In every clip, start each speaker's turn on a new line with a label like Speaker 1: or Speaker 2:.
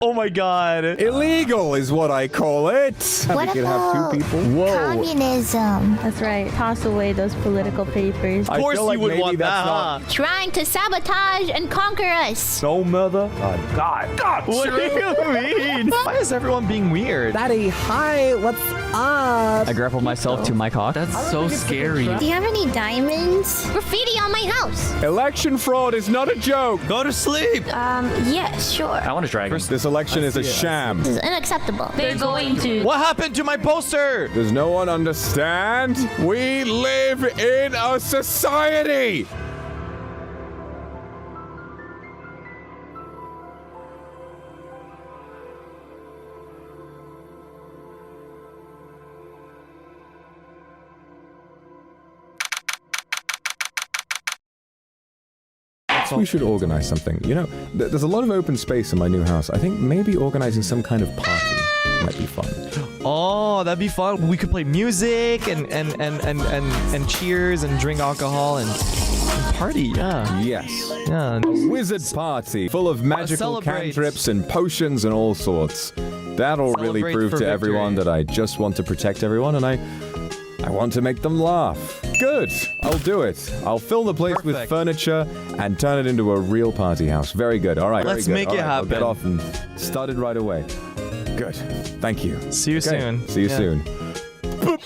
Speaker 1: Oh my god.
Speaker 2: Illegal is what I call it.
Speaker 3: What
Speaker 2: we could
Speaker 3: about
Speaker 2: have 2 people. Whoa.
Speaker 3: communism?
Speaker 4: That's right. Toss away those political papers.
Speaker 1: Of course you would want that, huh?
Speaker 3: Trying to sabotage and conquer us.
Speaker 2: No, mother. God.
Speaker 1: What do you mean? Why is everyone being weird?
Speaker 2: Daddy, hi. What's up?
Speaker 5: I grappled myself to my cock.
Speaker 6: That's so scary.
Speaker 3: Do you have any diamonds? Graffiti on my house.
Speaker 2: Election fraud is not a joke.
Speaker 1: Go to sleep.
Speaker 3: Yes, sure.
Speaker 5: I want a dragon.
Speaker 2: This election is a sham.
Speaker 3: This is unacceptable.
Speaker 4: They're going to.
Speaker 1: What happened to my poster?
Speaker 2: Does no one understand? We live in a society. We should organize something. You know, there's a lot of open space in my new house. I think maybe organizing some kind of party might be fun.
Speaker 1: Oh, that'd be fun. We could play music and cheers and drink alcohol and party. Yeah.
Speaker 2: Yes.
Speaker 1: Yeah.
Speaker 2: A wizard party full of magical
Speaker 1: Celebrate.
Speaker 2: cantrips and potions and all sorts. That'll really
Speaker 1: Celebrate
Speaker 2: prove
Speaker 1: for
Speaker 2: to everyone
Speaker 1: victory.
Speaker 2: that I just want to protect everyone and I want to make them laugh. Good. I'll do it. I'll fill the place with
Speaker 1: Perfect.
Speaker 2: furniture and turn it into a real party house. Very good. All right.
Speaker 1: Let's
Speaker 2: very good.
Speaker 1: make it
Speaker 2: All right, I'll get
Speaker 1: happen.
Speaker 2: off and started right away. Good. Thank you.
Speaker 1: See you
Speaker 2: Okay.
Speaker 1: soon.
Speaker 2: See you
Speaker 1: Yeah.
Speaker 2: soon. Boop.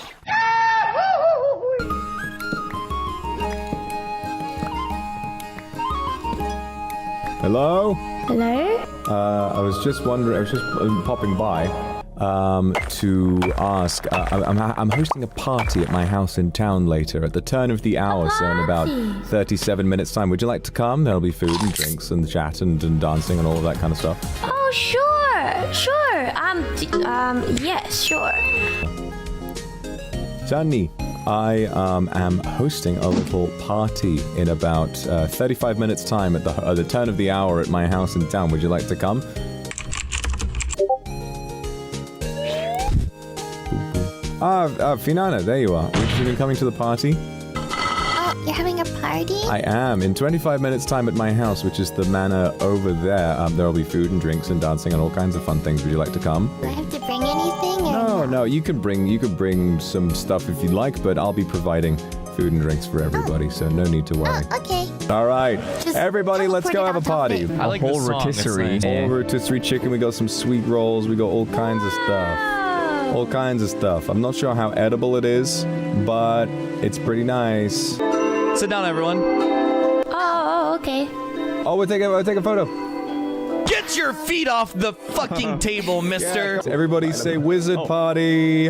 Speaker 2: Hello?
Speaker 4: Hello?
Speaker 2: I was just wondering, I was just popping by to ask, I'm hosting a party at my house in town later at the turn of the hour, so in about 37 minutes time. Would you like to come? There'll be food and drinks and chat and dancing and all of that kind of stuff.
Speaker 3: Oh, sure. Yes, sure.
Speaker 2: Sonny, I am hosting a little party in about 35 minutes time at the turn of the hour at my house in town. Would you like to come? Finana, there you are. Would you be coming to the party?
Speaker 3: Oh, you're having a party?
Speaker 2: I am. In 25 minutes time at my house, which is the manor over there, there will be food and drinks and dancing and all kinds of fun things. Would you like to come?
Speaker 3: Do I have to bring anything?
Speaker 2: No, you can bring some stuff if you'd like, but I'll be providing food and drinks for everybody, so no need to worry.
Speaker 3: Oh, okay.
Speaker 2: All right,
Speaker 3: Just
Speaker 2: everybody, let's go have a party.
Speaker 1: I like
Speaker 5: whole
Speaker 1: this song. It's
Speaker 5: rotisserie.
Speaker 1: nice.
Speaker 2: Whole rotisserie chicken, we got some sweet rolls, we got all kinds of stuff. All kinds of stuff. I'm not sure how edible it is, but it's pretty nice.
Speaker 1: Sit down, everyone.
Speaker 3: Oh, okay.
Speaker 2: Oh, we'll take a photo.
Speaker 1: Get your feet off the fucking table, mister.
Speaker 2: Everybody say wizard party.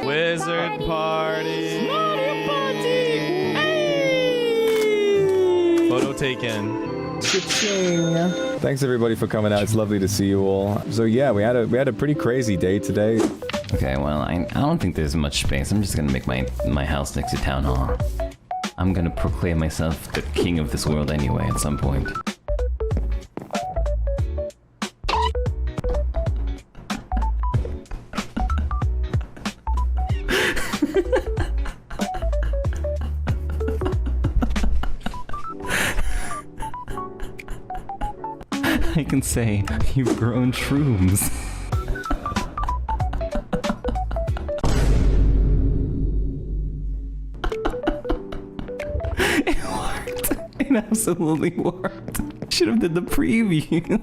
Speaker 1: Wizard party. Photo taken.
Speaker 2: Cha-ching. Thanks everybody for coming out. It's lovely to see you all. So yeah, we had a pretty crazy day today.
Speaker 6: Okay, well, I don't think there's much space. I'm just gonna make my house next to town hall. I'm gonna proclaim myself the king of this world anyway at some point. I can say, you've grown shrooms. It worked. It absolutely worked. Should have did the preview.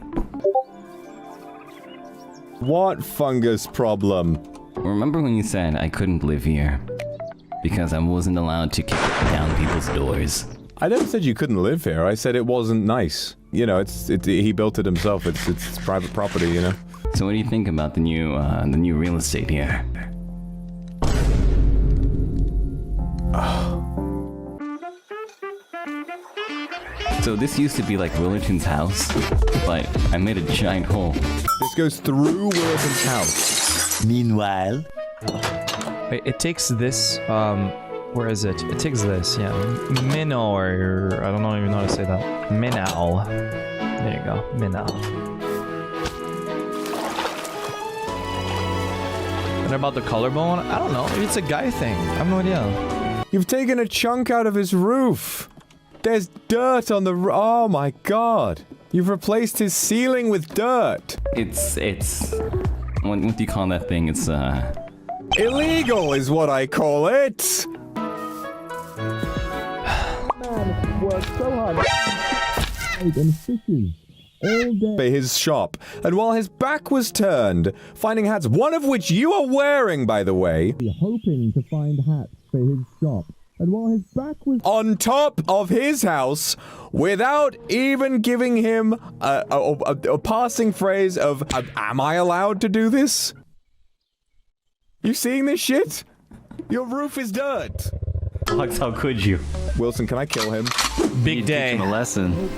Speaker 2: What fungus problem?
Speaker 6: Remember when you said I couldn't live here? Because I wasn't allowed to kick down people's doors.
Speaker 2: I never said you couldn't live here. I said it wasn't nice. You know, he built it himself. It's private property, you know.
Speaker 6: So what do you think about the new real estate here? So this used to be like Willerton's house, but I made a giant hole.
Speaker 2: This goes through Willerton's house.
Speaker 7: Meanwhile,
Speaker 1: Wait, it takes this, where is it? It takes this, yeah. Minor, I don't even know how to say that. Minal. There you go, Minal. And about the collarbone? I don't know, maybe it's a guy thing. I have no idea.
Speaker 2: You've taken a chunk out of his roof. There's dirt on the... Oh my god. You've replaced his ceiling with dirt.
Speaker 6: It's... What do you call that thing? It's,
Speaker 2: Illegal is what I call it. Man worked so hard. And fishes all day for his shop, and while his back was turned, finding hats, one of which you are wearing, by the way, hoping to find hats for his shop, and while his back was on top of his house, without even giving him a passing phrase of, am I allowed to do this? You seeing this shit? Your roof is dirt.
Speaker 6: Fox, how could you?
Speaker 2: Wilson, can I kill him?
Speaker 1: Big day.
Speaker 6: Teach him a lesson.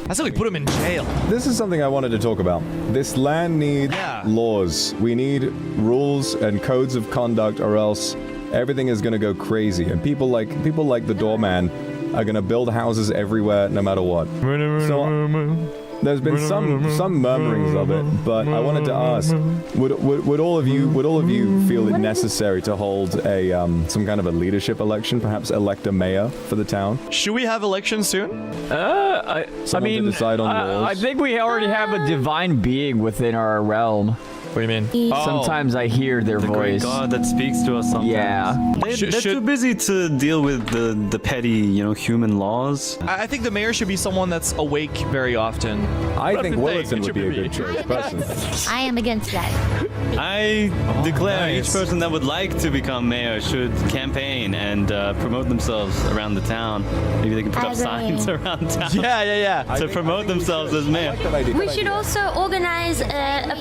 Speaker 1: I said we put him in jail.
Speaker 2: This is something I wanted to talk about. This land needs laws. We need rules and codes of conduct, or else everything is going to go crazy. And people like the Doorman are going to build houses everywhere, no matter what. So there's been some murmurings of it, but I wanted to ask: would all of you feel it necessary to hold a some kind of a leadership election, perhaps elect a mayor for the town?
Speaker 1: Should we have elections soon?
Speaker 5: I mean,
Speaker 2: to decide on laws?
Speaker 5: I think we already have a divine being within our realm.
Speaker 1: What do you mean?
Speaker 5: Sometimes I hear their
Speaker 7: The great
Speaker 5: voice.
Speaker 7: God that speaks to us sometimes.
Speaker 5: Yeah.
Speaker 7: They're too busy to deal with the petty, human laws.
Speaker 1: I think the mayor should be someone that's awake very often.
Speaker 2: I think Willerton
Speaker 1: It
Speaker 2: would
Speaker 1: should
Speaker 2: be a
Speaker 1: be me.
Speaker 2: good choice, personally.
Speaker 3: I am against that.
Speaker 7: I declare
Speaker 1: nice.
Speaker 7: each person that would like to become mayor should campaign and promote themselves around the town. Maybe they can put up
Speaker 3: As a
Speaker 7: signs
Speaker 3: mayor.
Speaker 7: around town
Speaker 1: Yeah.
Speaker 7: to promote themselves as mayor.
Speaker 3: We should also organize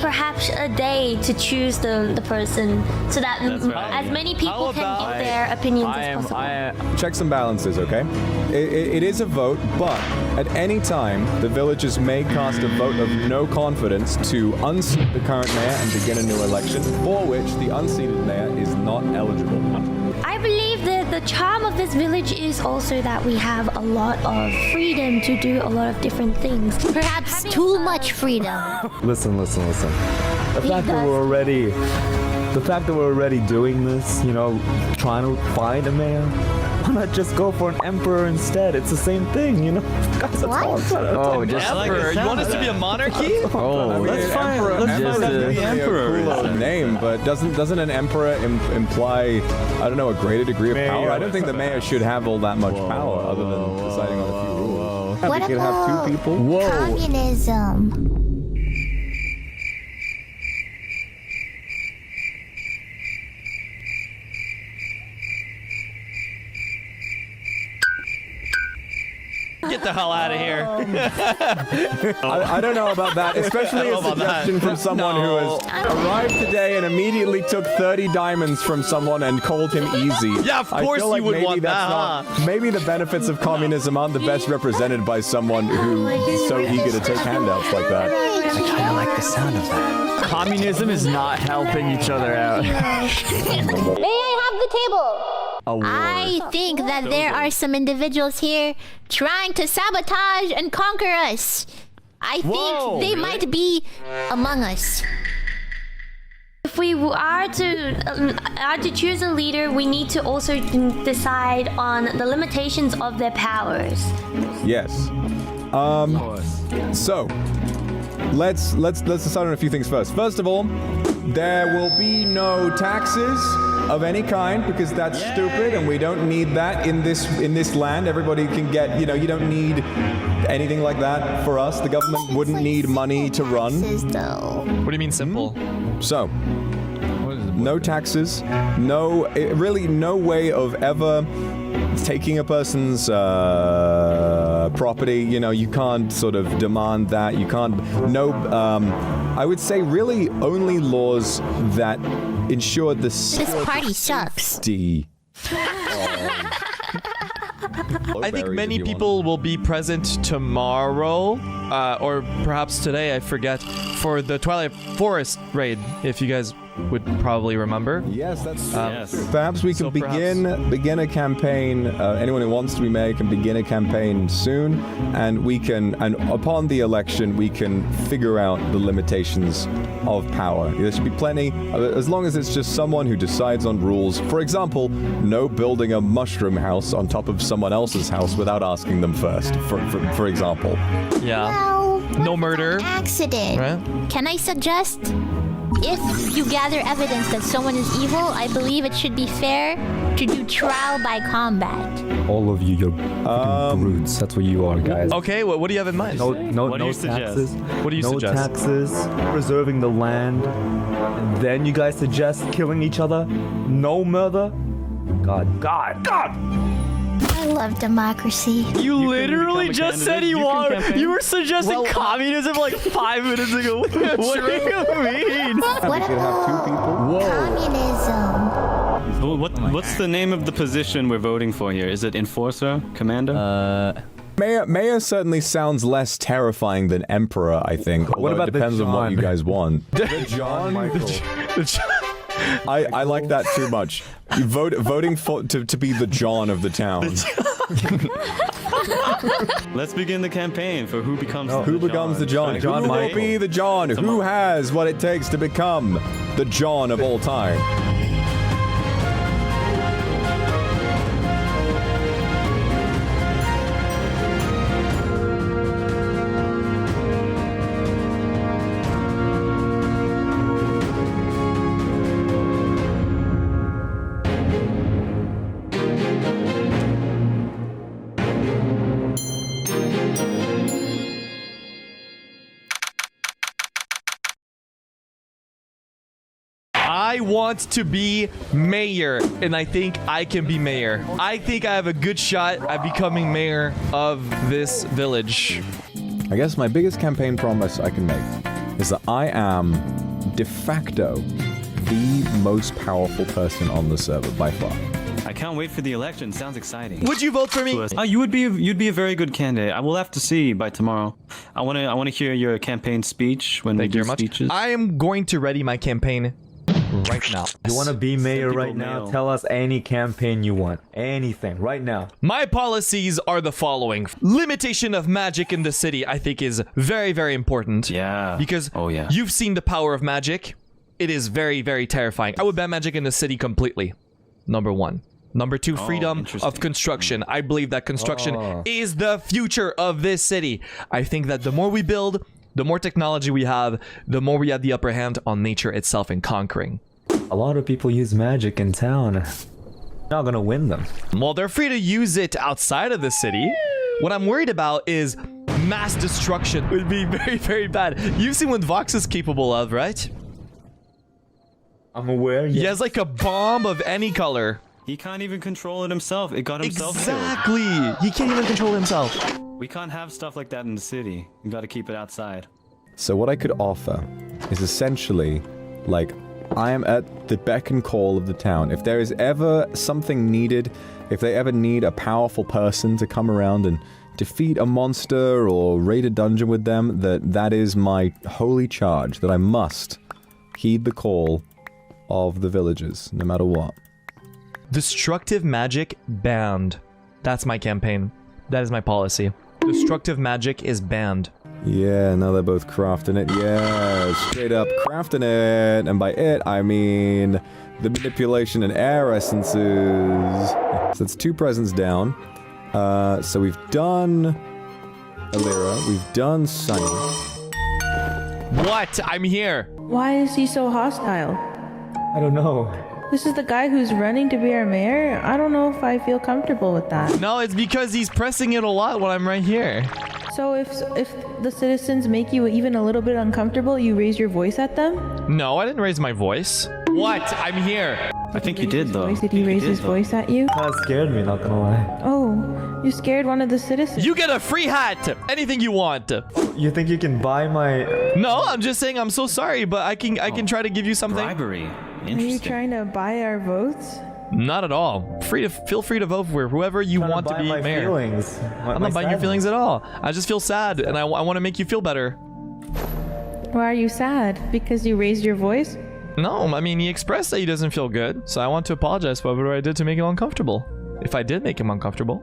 Speaker 3: perhaps a day to choose the person so that
Speaker 7: That's right.
Speaker 3: as many people can
Speaker 1: about-
Speaker 3: give their opinions as possible.
Speaker 2: Checks and balances, okay? It is a vote, but at any time, the villagers may cast a vote of no confidence to unseat the current mayor and begin a new election, for which the unseated mayor is not eligible.
Speaker 3: I believe that the charm of this village is also that we have a lot of freedom to do a lot of different things. Perhaps too much freedom.
Speaker 8: Listen. The fact that we're already doing this, trying to find a mayor, why not just go for an emperor instead? It's the same thing, Guys, that's all I'm trying to
Speaker 5: Oh, just
Speaker 7: I like the
Speaker 1: You
Speaker 7: sound
Speaker 1: want
Speaker 7: of
Speaker 1: us to be a
Speaker 7: that.
Speaker 1: monarchy?
Speaker 7: Let's find out who the emperor is.
Speaker 2: Cool name, but doesn't an emperor imply, I don't know, a greater degree of power? I don't think the mayor should have all that much power, other than deciding on a few rules.
Speaker 3: What
Speaker 2: We could have two people.
Speaker 3: communism?
Speaker 1: Get the hell out of here.
Speaker 2: I don't know about that, especially a suggestion from someone who has arrived today and immediately took 30 diamonds from someone and called him easy.
Speaker 1: Yeah, of
Speaker 2: I
Speaker 1: course
Speaker 2: feel
Speaker 1: you
Speaker 2: like
Speaker 1: would
Speaker 2: maybe
Speaker 1: want
Speaker 2: that's
Speaker 1: that,
Speaker 2: not- Maybe the benefits of communism aren't the best represented by someone who's so eager to take handouts like that.
Speaker 5: communism is not helping each other out.
Speaker 3: May I have the table? I think that there are some individuals here trying to sabotage and conquer us. I think they might be among us. If we are to choose a leader, we need to also decide on the limitations of their powers.
Speaker 2: Yes. So let's decide on a few things first. First of all, there will be no taxes of any kind, because that's stupid and we don't need that in this land. Everybody can get, you don't need anything like that for us. The government wouldn't need money to run.
Speaker 1: What do you mean simple?
Speaker 2: So, no taxes, really no way of ever taking a person's property. You can't sort of demand that. You can't. I would say really only laws that ensure the
Speaker 3: This party sucks.
Speaker 1: I think many people will be present tomorrow, or perhaps today, I forget, for the Twilight Forest raid, if you guys would probably remember.
Speaker 2: Yes, that's
Speaker 7: Yes.
Speaker 2: Perhaps we can
Speaker 1: So
Speaker 2: begin a campaign. Anyone who wants to be mayor can begin a campaign soon, and upon the election, we can figure out the limitations of power. There should be plenty, as long as it's just someone who decides on rules. For example, no building a mushroom house on top of someone else's house without asking them first. For example.
Speaker 1: Yeah.
Speaker 3: Well,
Speaker 1: No murder.
Speaker 3: accident.
Speaker 1: Right?
Speaker 3: Can I suggest, if you gather evidence that someone is evil, I believe it should be fair to do trial by combat.
Speaker 8: All of you, you're freaking brutes. That's what you are, guys.
Speaker 1: Okay, what do you have in mind?
Speaker 7: What do you suggest?
Speaker 8: taxes.
Speaker 1: What do you
Speaker 8: no
Speaker 1: suggest?
Speaker 8: taxes. Preserving the land. And then you guys suggest killing each other. No murder. God.
Speaker 3: I love democracy.
Speaker 5: You
Speaker 7: can
Speaker 5: literally
Speaker 7: become a
Speaker 5: just said
Speaker 7: candidate.
Speaker 5: you
Speaker 7: You can
Speaker 5: want.
Speaker 7: campaign.
Speaker 5: You were suggesting communism like 5 minutes ago. What do you mean?
Speaker 3: What
Speaker 2: We could have two
Speaker 3: about
Speaker 2: people.
Speaker 3: communism?
Speaker 7: What's the name of the position we're voting for here? Is it enforcer, commander?
Speaker 2: Mayor certainly sounds less terrifying than Emperor, I think. Although
Speaker 8: about
Speaker 2: it
Speaker 8: the
Speaker 2: depends on what
Speaker 8: John?
Speaker 2: you guys want. The John Michael. I like that too much. You voting to be the John of the town.
Speaker 7: Let's begin the campaign for who becomes
Speaker 2: Who becomes the John?
Speaker 8: John
Speaker 2: Who will
Speaker 8: Michael.
Speaker 2: be the John? Who has what it takes to become the John of all time?
Speaker 1: I want to be mayor, and I think I can be mayor. I think I have a good shot at becoming mayor of this village.
Speaker 2: I guess my biggest campaign promise I can make is that I am de facto the most powerful person on the server by far.
Speaker 7: I can't wait for the election. Sounds exciting.
Speaker 1: Would you vote for me?
Speaker 7: Oh, you'd be a very good candidate. I will have to see by tomorrow. I want to hear your campaign speech when
Speaker 1: Thank
Speaker 7: we
Speaker 1: you
Speaker 7: do
Speaker 1: very much.
Speaker 7: speeches.
Speaker 1: I am going to ready my campaign right now.
Speaker 8: You want to be mayor
Speaker 7: people
Speaker 8: right now?
Speaker 7: mail.
Speaker 8: Tell us any campaign you want. Anything right now.
Speaker 1: My policies are the following. Limitation of magic in the city, I think, is very, very important.
Speaker 7: Yeah.
Speaker 1: Because
Speaker 7: Oh, yeah.
Speaker 1: you've seen the power of magic. It is very, very terrifying. I would ban magic in the city completely. Number 1. Number 2, freedom
Speaker 7: interesting.
Speaker 1: of construction. I believe that construction is the future of this city. I think that the more we build, the more technology we have, the more we have the upper hand on nature itself and conquering.
Speaker 8: A lot of people use magic in town. Not gonna win them.
Speaker 1: Well, they're free to use it outside of the city. What I'm worried about is mass destruction would be very, very bad. You've seen what Vox is capable of, right?
Speaker 8: I'm aware.
Speaker 1: He has like a bomb of any color.
Speaker 7: He can't even control it himself. It got himself
Speaker 1: Exactly. He can't even control himself.
Speaker 7: killed. We can't have stuff like that in the city. You got to keep it outside.
Speaker 2: So what I could offer is essentially, like, I am at the beck and call of the town. If there is ever something needed, if they ever need a powerful person to come around and defeat a monster or raid a dungeon with them, that is my holy charge, that I must heed the call of the villagers, no matter what.
Speaker 1: Destructive magic banned. That's my campaign. That is my policy. Destructive magic is banned.
Speaker 2: Yeah, now they're both crafting it. Yeah, straight up crafting it. And by it, I mean the manipulation and air essences. So that's 2 presents down. So we've done Elira. We've done Sonny.
Speaker 1: What? I'm here.
Speaker 4: Why is he so hostile?
Speaker 8: I don't know.
Speaker 4: This is the guy who's running to be our mayor? I don't know if I feel comfortable with that.
Speaker 1: No, it's because he's pressing it a lot when I'm right here.
Speaker 4: So if the citizens make you even a little bit uncomfortable, you raise your voice at them?
Speaker 1: No, I didn't raise my voice. What? I'm here.
Speaker 7: I think you did, though.
Speaker 4: Did he raise his voice at you?
Speaker 8: That scared me, not gonna lie.
Speaker 4: Oh, you scared one of the citizens.
Speaker 1: You get a free hat. Anything you want.
Speaker 8: You think you can buy my...
Speaker 1: No, I'm just saying I'm so sorry, but I can try to give you something.
Speaker 7: Bribery.
Speaker 4: Are you
Speaker 7: Interesting.
Speaker 4: trying to buy our votes?
Speaker 1: Not at all. Feel free to vote for whoever you want to be
Speaker 8: my
Speaker 1: mayor.
Speaker 8: Feelings.
Speaker 1: I'm not buying your feelings at all. I just feel sad, and I want to make you feel better.
Speaker 4: Why are you sad? Because you raised your voice?
Speaker 1: No, I mean, he expressed that he doesn't feel good, so I want to apologize for whatever I did to make him uncomfortable. If I did make him uncomfortable.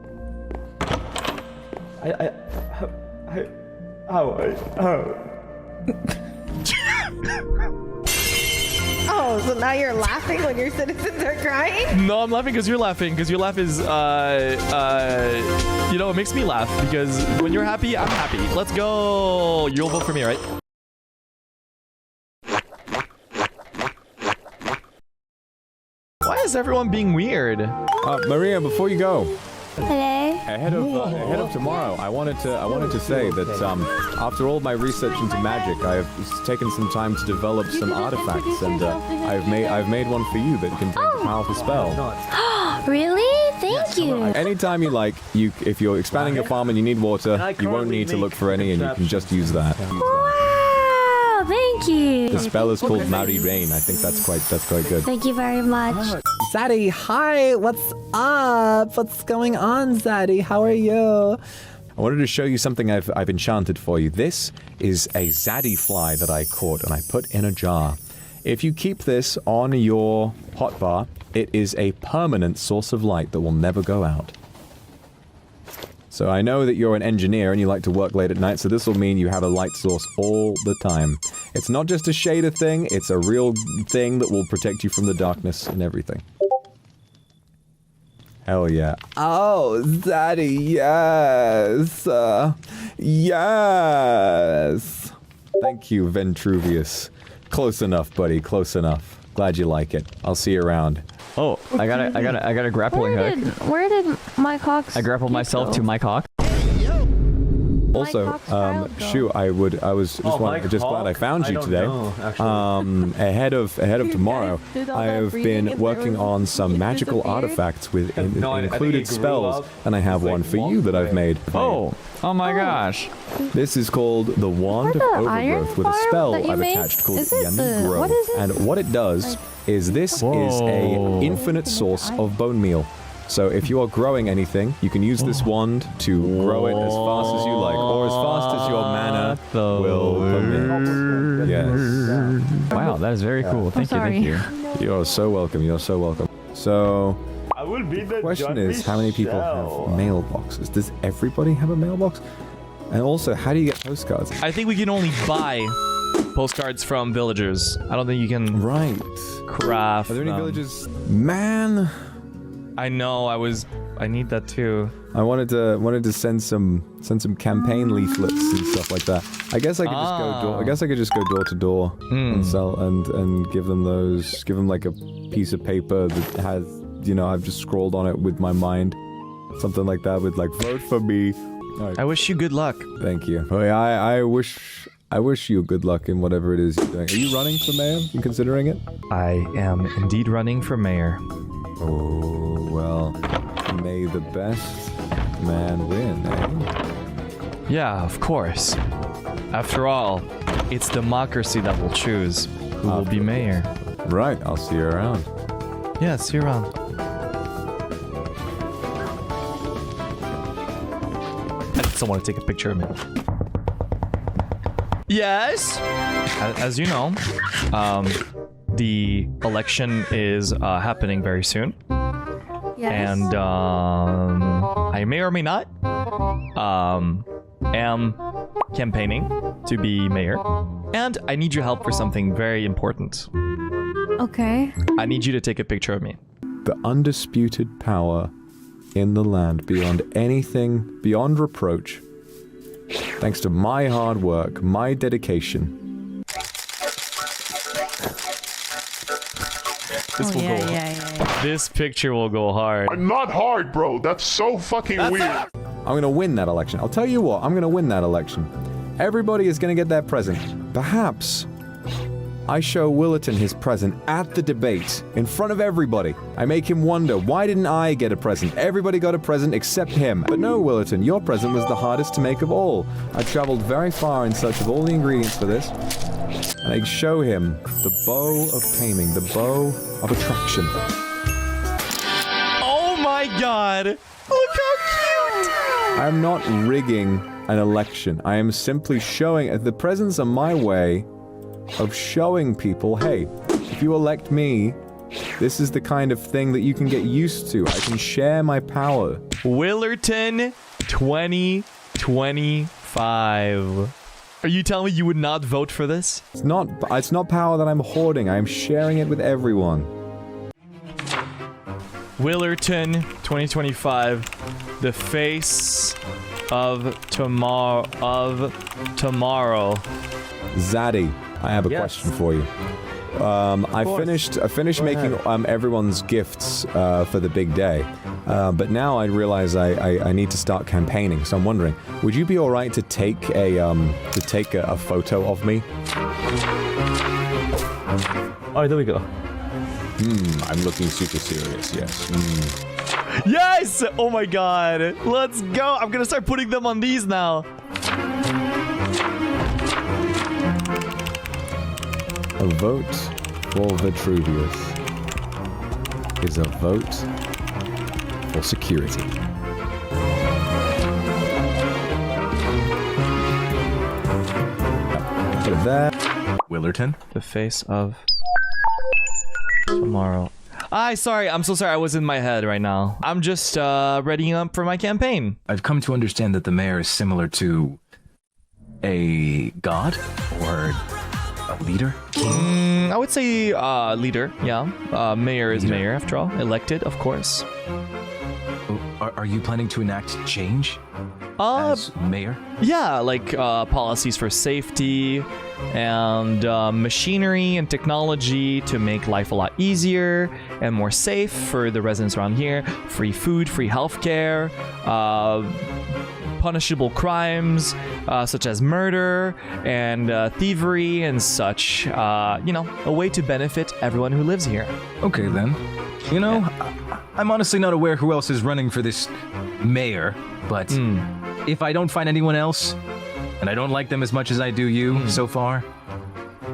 Speaker 4: Oh, so now you're laughing when your citizens are crying?
Speaker 1: No, I'm laughing because you're laughing, because your laugh is, you know, it makes me laugh, because when you're happy, I'm happy. Let's go! You'll vote for me, right? Why is everyone being weird?
Speaker 2: Maria, before you go,
Speaker 3: Hello?
Speaker 2: ahead of tomorrow, I wanted to say that after all my research into magic, I have taken some time to develop some artifacts, and I've made one for you that contains a powerful spell.
Speaker 3: Really? Thank you.
Speaker 2: Anytime you like, if you're expanding your farm and you need water, you won't need to look for any, and you can just use that.
Speaker 3: Wow, thank you.
Speaker 2: The spell is called Mary Rain. I think that's quite good.
Speaker 3: Thank you very much.
Speaker 8: Zaddy, hi, what's up? What's going on, Zaddy? How are you?
Speaker 2: I wanted to show you something I've enchanted for you. This is a Zaddy fly that I caught and I put in a jar. If you keep this on your hotbar, it is a permanent source of light that will never go out. So I know that you're an engineer and you like to work late at night, so this will mean you have a light source all the time. It's not just a shader thing, it's a real thing that will protect you from the darkness and everything. Hell yeah.
Speaker 8: Oh, Zaddy, yes. Yes.
Speaker 2: Thank you, Vetruvius. Close enough, buddy, close enough. Glad you like it. I'll see you around.
Speaker 5: Oh, I got a grappling hook.
Speaker 3: Where did my cock?
Speaker 5: I grappled myself to my cock.
Speaker 2: Also, Shu, I was just glad I found you today. Ahead of tomorrow, I have been working on some magical artifacts with included spells, and I have one for you that I've made.
Speaker 5: Oh my gosh.
Speaker 2: This is called the Wand of Overgrowth with a spell I've attached called Yummy Grow. And what it does is this is a infinite source of bone meal. So if you are growing anything, you can use this wand to grow it as fast as you like, or as fast as your mana will permit. Yes.
Speaker 5: Wow, that is very cool. Thank you.
Speaker 2: You're so welcome. You're so welcome. So, the question is, how many people have mailboxes? Does everybody have a mailbox? And also, how do you get postcards?
Speaker 1: I think we can only buy postcards from villagers. I don't think you can craft.
Speaker 2: Are there any villagers? Man.
Speaker 1: I know, I need that too.
Speaker 2: I wanted to send some campaign leaflets and stuff like that. I guess I could just go door to door and sell and give them those, like a piece of paper that has, you know, I've just scrolled on it with my mind. Something like that with like, vote for me. Right.
Speaker 1: I wish you good luck.
Speaker 2: Thank you. Oh, yeah, I wish you good luck in whatever it is you're doing. Are you running for mayor? You considering it?
Speaker 1: I am indeed running for mayor.
Speaker 2: Oh, well, may the best man win, eh?
Speaker 1: Yeah, of course. After all, it's democracy that will choose who will be mayor.
Speaker 2: Right, I'll see you around.
Speaker 1: Yeah, see you around. I just want to take a picture of me. Yes? As you know, the election is happening very soon.
Speaker 3: Yes.
Speaker 1: And I may or may not am campaigning to be mayor. And I need your help for something very important.
Speaker 3: Okay.
Speaker 1: I need you to take a picture of me.
Speaker 2: The undisputed power in the land beyond anything, beyond reproach. Thanks to my hard work, my dedication.
Speaker 1: This will go. This picture will go hard.
Speaker 9: I'm not hard, bro. That's so fucking weird.
Speaker 2: I'm gonna win that election. I'll tell you what, I'm gonna win that election. Everybody is gonna get their present. Perhaps I show Willerton his present at the debate, in front of everybody. I make him wonder, why didn't I get a present? Everybody got a present except him. But no, Willerton, your present was the hardest to make of all. I traveled very far in search of all the ingredients for this. And I show him the bow of taming, the bow of attraction.
Speaker 1: Oh my god! Look how cute!
Speaker 2: I'm not rigging an election. I am simply showing the presents are my way of showing people, hey, if you elect me, this is the kind of thing that you can get used to. I can share my power.
Speaker 1: Willerton 2025. Are you telling me you would not vote for this?
Speaker 2: It's not power that I'm hoarding. I am sharing it with everyone.
Speaker 1: Willerton 2025. The face of tomorrow.
Speaker 2: Zaddy, I have a question for you. I finished making everyone's gifts for the big day, but now I realize I need to start campaigning. So I'm wondering, would you be all right to take a photo of me?
Speaker 8: Oh, there we go.
Speaker 2: I'm looking super serious. Yes.
Speaker 1: Yes! Oh my god. Let's go. I'm gonna start putting them on these now.
Speaker 2: A vote for Vetruvius is a vote for security. There.
Speaker 10: Willerton?
Speaker 1: The face of tomorrow. I'm so sorry. I was in my head right now. I'm just readying up for my campaign.
Speaker 10: I've come to understand that the mayor is similar to a god or a leader?
Speaker 1: I would say leader, yeah. Mayor is mayor, after all. Elected, of course.
Speaker 10: Are you planning to enact change as mayor?
Speaker 1: Yeah, like policies for safety and machinery and technology to make life a lot easier and more safe for the residents around here. Free food, free healthcare, punishable crimes such as murder and thievery and such. You know, a way to benefit everyone who lives here.
Speaker 10: Okay then. You know, I'm honestly not aware who else is running for this mayor, but if I don't find anyone else, and I don't like them as much as I do you so far,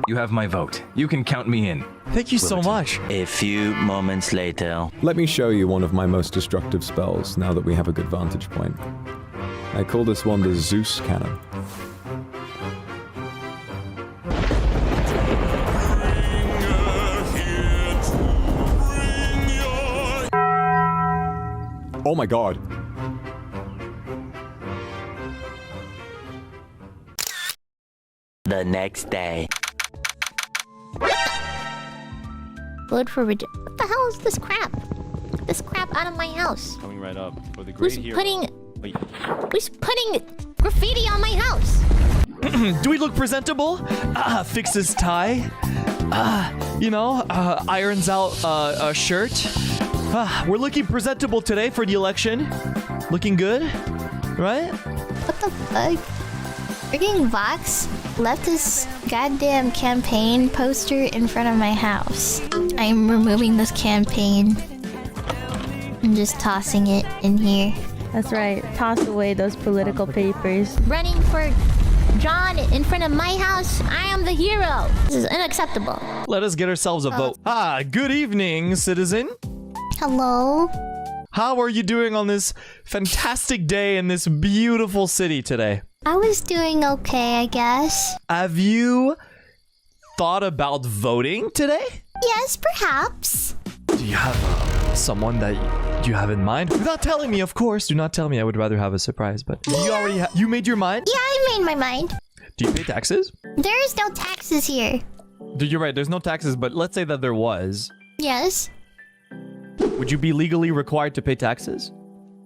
Speaker 10: you have my vote. You can count me in.
Speaker 1: Thank you so much.
Speaker 11: A few moments later.
Speaker 2: Let me show you one of my most destructive spells now that we have a good vantage point. I call this one the Zeus Cannon. Oh my god.
Speaker 11: The next day.
Speaker 3: Vote for what the hell is this crap? Get this crap out of my house.
Speaker 7: Coming right up for the great hero.
Speaker 3: Who's putting graffiti on my house?
Speaker 1: Do we look presentable? Fixes tie. Irons out a shirt. We're looking presentable today for the election. Looking good, right?
Speaker 3: What the fuck? Freaking Vox left this goddamn campaign poster in front of my house. I'm removing this campaign. I'm just tossing it in here.
Speaker 4: That's right. Toss away those political papers.
Speaker 3: Running for John in front of my house. I am the hero. This is unacceptable.
Speaker 1: Let us get ourselves a vote. Good evening, citizen.
Speaker 3: Hello.
Speaker 1: How are you doing on this fantastic day in this beautiful city today?
Speaker 3: I was doing okay, I guess.
Speaker 1: Have you thought about voting today?
Speaker 3: Yes, perhaps.
Speaker 1: Do you have someone that you have in mind? Without telling me, of course. Do not tell me. I would rather have a surprise. But you already you made your mind?
Speaker 3: Yeah, I made my mind.
Speaker 1: Do you pay taxes?
Speaker 3: There is no taxes here.
Speaker 1: You're right. There's no taxes. But let's say that there was.
Speaker 3: Yes.
Speaker 1: Would you be legally required to pay taxes?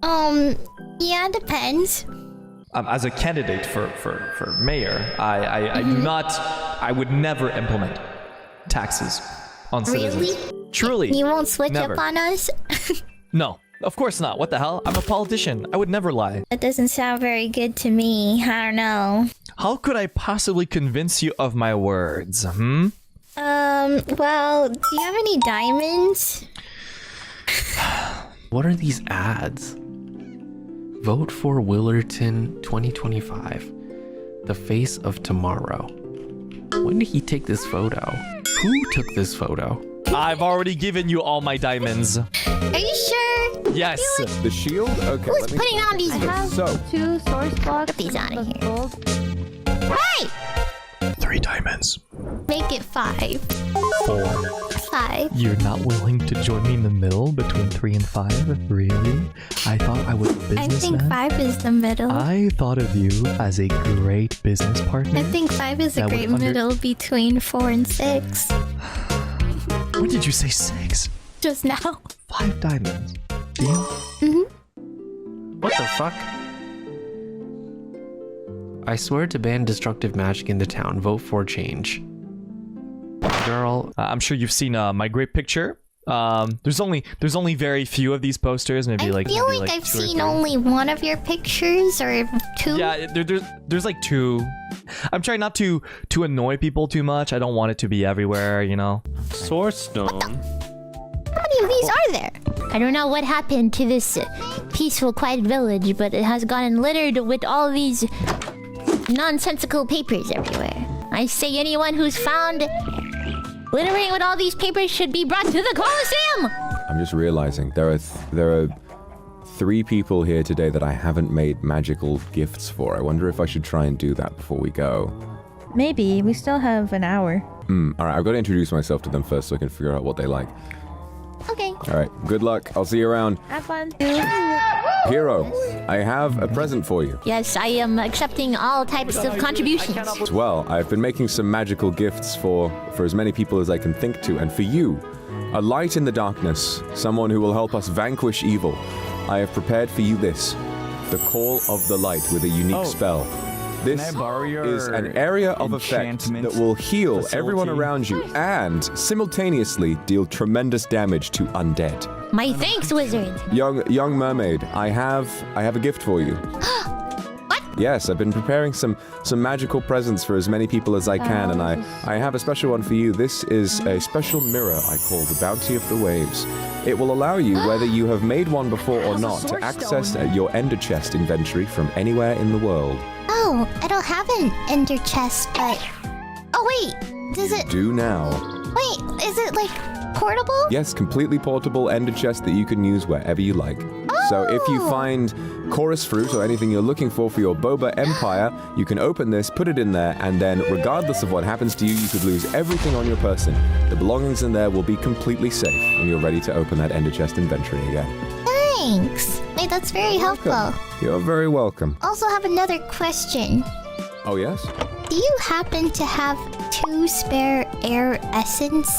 Speaker 3: Yeah, depends.
Speaker 1: As a candidate for mayor, I would never implement taxes on citizens.
Speaker 3: Really?
Speaker 1: Truly.
Speaker 3: You won't switch
Speaker 1: never.
Speaker 3: up on us?
Speaker 1: No, of course not. What the hell? I'm a politician. I would never lie.
Speaker 3: That doesn't sound very good to me. I don't know.
Speaker 1: How could I possibly convince you of my words,
Speaker 3: Well, do you have any diamonds?
Speaker 12: What are these ads? Vote for Willerton 2025. The face of tomorrow. When did he take this photo? Who took this photo?
Speaker 1: I've already given you all my diamonds.
Speaker 3: Are you sure?
Speaker 1: Yes.
Speaker 2: The shield? Okay.
Speaker 3: Who's putting on these?
Speaker 4: I have 2 source blocks.
Speaker 3: Get these out of here.
Speaker 4: Gold.
Speaker 3: Hey!
Speaker 1: 3 diamonds.
Speaker 3: Make it 5.
Speaker 1: 4.
Speaker 3: 5.
Speaker 1: You're not willing to join me in the middle between 3 and 5? Really? I thought I was a businessman.
Speaker 3: I think 5 is the middle.
Speaker 1: I thought of you as a great business partner.
Speaker 3: I think 5 is a
Speaker 1: that
Speaker 3: great
Speaker 1: would
Speaker 3: middle between 4 and 6.
Speaker 1: When did you say 6?
Speaker 3: Just now.
Speaker 1: 5 diamonds. Deal?
Speaker 12: What the fuck? I swear to ban destructive magic in the town. Vote for change. Girl.
Speaker 1: I'm sure you've seen my great picture. There's only very few of these posters. Maybe
Speaker 3: I feel like I've seen only one of your pictures or 2.
Speaker 1: Yeah, there's like 2. I'm trying not to annoy people too much. I don't want it to be everywhere, you know.
Speaker 7: Source Stone.
Speaker 3: How many of these are there? I don't know what happened to this peaceful, quiet village, but it has gotten littered with all these nonsensical papers everywhere. I say anyone who's found littering with all these papers should be brought to the Colosseum!
Speaker 2: I'm just realizing there are 3 people here today that I haven't made magical gifts for. I wonder if I should try and do that before we go.
Speaker 4: Maybe. We still have an hour.
Speaker 2: Alright, I've got to introduce myself to them first so I can figure out what they like.
Speaker 3: Okay.
Speaker 2: Alright, good luck. I'll see you around.
Speaker 4: Have fun.
Speaker 2: Hero, I have a present for you.
Speaker 3: Yes, I am accepting all types of contributions.
Speaker 2: Well, I've been making some magical gifts for as many people as I can think to, and for you, a light in the darkness, someone who will help us vanquish evil. I have prepared for you this, the Call of the Light with a unique spell. This is an area of effect that will heal everyone around you and simultaneously deal tremendous damage to undead.
Speaker 3: My thanks, wizard.
Speaker 2: Young mermaid, I have a gift for you.
Speaker 3: What?
Speaker 2: Yes, I've been preparing some magical presents for as many people as I can, and I have a special one for you. This is a special mirror I call the Bounty of the Waves. It will allow you, whether you have made one before or not, to access your Ender Chest inventory from anywhere in the world.
Speaker 3: Oh, I don't have an ender chest, but... Oh, wait! Does it...
Speaker 2: Do now.
Speaker 3: Wait, is it, like, portable?
Speaker 2: Yes, completely portable Ender Chest that you can use wherever you like.
Speaker 3: Oh.
Speaker 2: So if you find chorus fruit or anything you're looking for your Boba Empire, you can open this, put it in there, and then regardless of what happens to you, you could lose everything on your person. The belongings in there will be completely safe when you're ready to open that Ender Chest inventory again.
Speaker 3: Thanks. Wait, that's very helpful.
Speaker 2: You're very welcome.
Speaker 3: Also have another question.
Speaker 2: Oh, yes?
Speaker 3: Do you happen to have 2 spare air essence?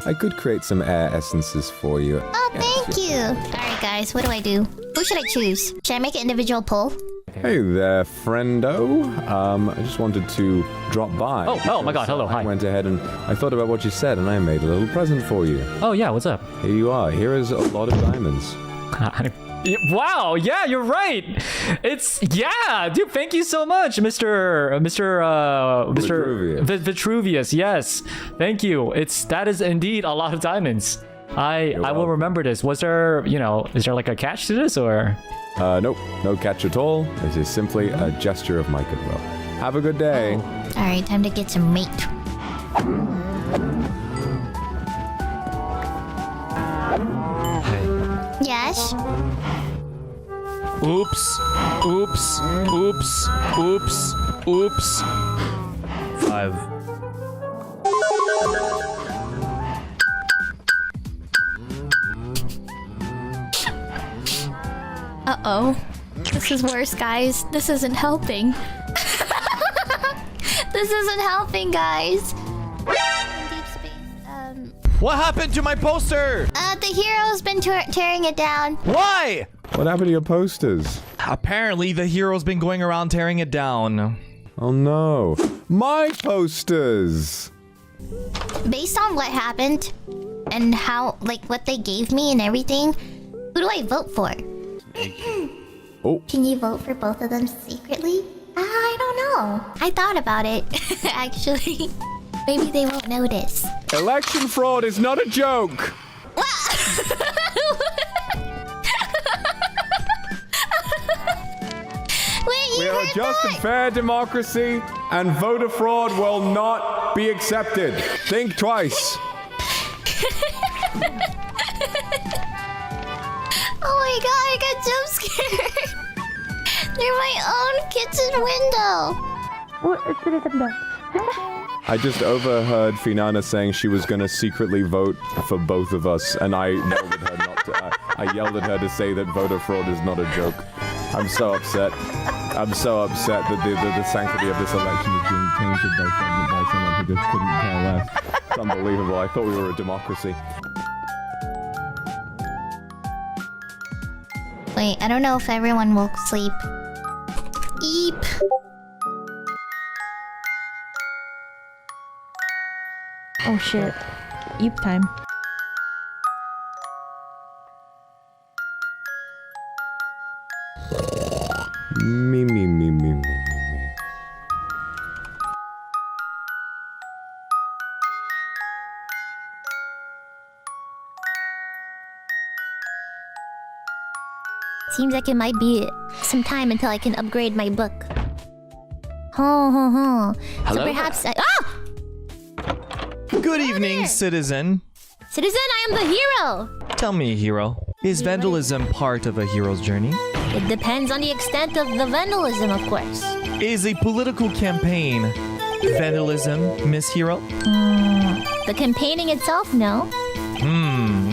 Speaker 2: I could create some air essences for you.
Speaker 3: Oh, thank you. Alright, guys, what do I do? Who should I choose? Should I make an individual poll?
Speaker 2: Hey there, friendo. I just wanted to drop by.
Speaker 5: Oh my god, hello, hi.
Speaker 2: I went ahead and I thought about what you said and I made a little present for you.
Speaker 5: Oh yeah, what's up?
Speaker 2: Here you are. Here is a lot of diamonds.
Speaker 5: Wow, yeah, you're right. Yeah, dude, thank you so much, Mr. Vetruvius. Yes, thank you. That is indeed a lot of diamonds. I will remember this. Was there, is there like a catch to this or?
Speaker 2: Nope, no catch at all. It is simply a gesture of my goodwill. Have a good day.
Speaker 3: Alright, time to get some meat. Yes?
Speaker 1: Oops. 5.
Speaker 3: Uh-oh. This is worse, guys. This isn't helping. This isn't helping, guys. Deep space,
Speaker 1: What happened to my poster?
Speaker 3: the hero's been tearing it down.
Speaker 1: Why?
Speaker 2: What happened to your posters?
Speaker 1: Apparently, the hero's been going around tearing it down.
Speaker 2: Oh no. My posters!
Speaker 3: Based on what happened and how, what they gave me and everything, who do I vote for?
Speaker 2: Oh.
Speaker 3: Can you vote for both of them secretly? I don't know. I thought about it, actually. Maybe they won't notice.
Speaker 2: Election fraud is not a joke!
Speaker 3: Wait,
Speaker 2: we are a just and fair democracy, and voter fraud will not be accepted. Think twice.
Speaker 3: Oh my god, I got jump scared. They're my own kitchen window.
Speaker 2: I just overheard Finana saying she was gonna secretly vote for both of us, and I yelled at her not to. I yelled at her to say that voter fraud is not a joke. I'm so upset. I'm so upset that the sanctity of this election is being tainted by someone who just couldn't care less. It's unbelievable. I thought we were a democracy.
Speaker 3: Wait, I don't know if everyone will sleep. Eep.
Speaker 4: Oh shit. Eep time.
Speaker 2: Me.
Speaker 3: Seems like it might be some time until I can upgrade my book. Ho. So perhaps
Speaker 1: Good evening, citizen.
Speaker 3: Citizen, I am the hero!
Speaker 1: Tell me, hero, is vandalism part of a hero's journey?
Speaker 3: It depends on the extent of the vandalism, of course.
Speaker 1: Is a political campaign vandalism, Miss Hero?
Speaker 3: The campaigning itself, no.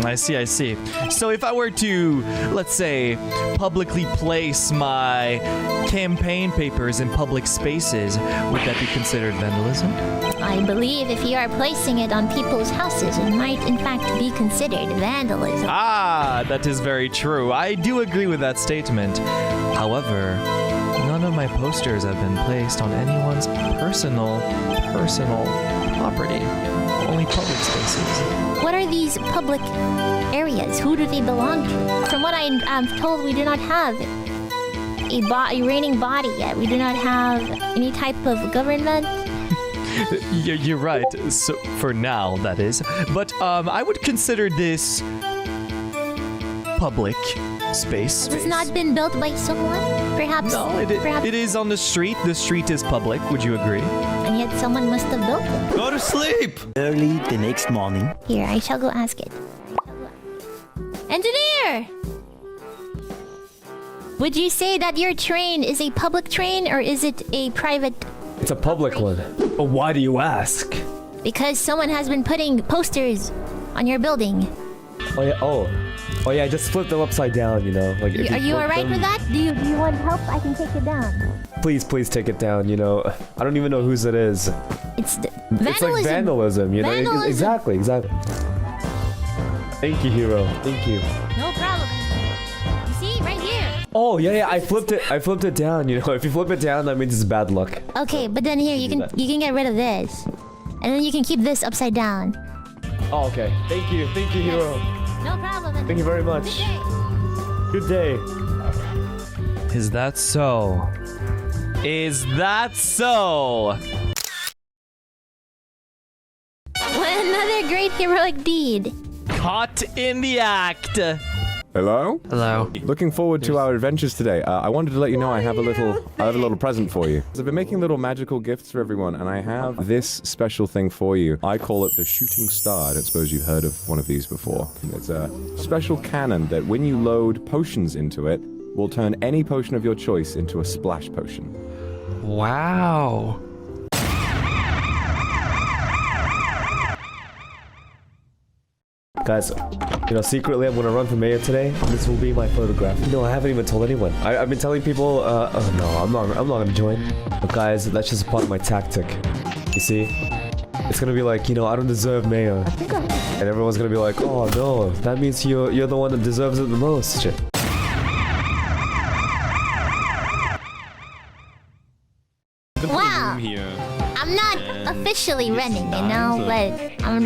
Speaker 1: I see. So if I were to, let's say, publicly place my campaign papers in public spaces, would that be considered vandalism?
Speaker 3: I believe if you are placing it on people's houses, it might in fact be considered vandalism.
Speaker 1: Ah, that is very true. I do agree with that statement. However, none of my posters have been placed on anyone's personal property. Only public spaces.
Speaker 3: What are these public areas? Who do they belong to? From what I'm told, we do not have a reigning body yet. We do not have any type of government.
Speaker 1: You're right. So for now, that is. But I would consider this public space.
Speaker 3: It's not been built by someone? Perhaps.
Speaker 1: No, it is on the street. The street is public. Would you agree?
Speaker 3: And yet someone must have built it.
Speaker 11: Go to sleep! Early the next morning.
Speaker 3: Here, I shall go ask it. Engineer! Would you say that your train is a public train or is it a private?
Speaker 13: It's a public one. But why do you ask?
Speaker 3: Because someone has been putting posters on your building.
Speaker 13: Oh yeah, I just flipped them upside down, you know. Like,
Speaker 3: are you alright with that? Do you want help? I can take it down.
Speaker 13: Please take it down, you know. I don't even know whose it is.
Speaker 3: It's vandalism.
Speaker 13: It's like vandalism, you know.
Speaker 3: Vandalism.
Speaker 13: Exactly. Thank you, hero. Thank you.
Speaker 3: No problem. You see, right here.
Speaker 13: Oh yeah, I flipped it down, you know. If you flip it down, that means it's bad luck.
Speaker 3: Okay, but then here you can get rid of this. And then you can keep this upside down.
Speaker 13: Oh, okay. Thank you, hero.
Speaker 3: No problem.
Speaker 13: Thank you very much. Good day.
Speaker 1: Is that so? Is that so?
Speaker 3: Another great heroic deed.
Speaker 1: Caught in the act.
Speaker 2: Hello?
Speaker 12: Hello.
Speaker 2: Looking forward to our adventures today. I wanted to let you know I have a little present for you. I've been making little magical gifts for everyone, and I have this special thing for you. I call it the shooting star. I don't suppose you've heard of one of these before. It's a special cannon that when you load potions into it, will turn any potion of your choice into a splash potion.
Speaker 12: Wow.
Speaker 13: Guys, you know, secretly I'm gonna run for mayor today. This will be my photograph. No, I haven't even told anyone. I've been telling people, oh no, I'm not gonna join. But guys, that's just part of my tactic. You see? It's gonna be like, you know, I don't deserve mayor. And everyone's gonna be like, oh no, that means you're the one that deserves it the most. Shit.
Speaker 3: Wow. I'm not officially running, you know, but I'm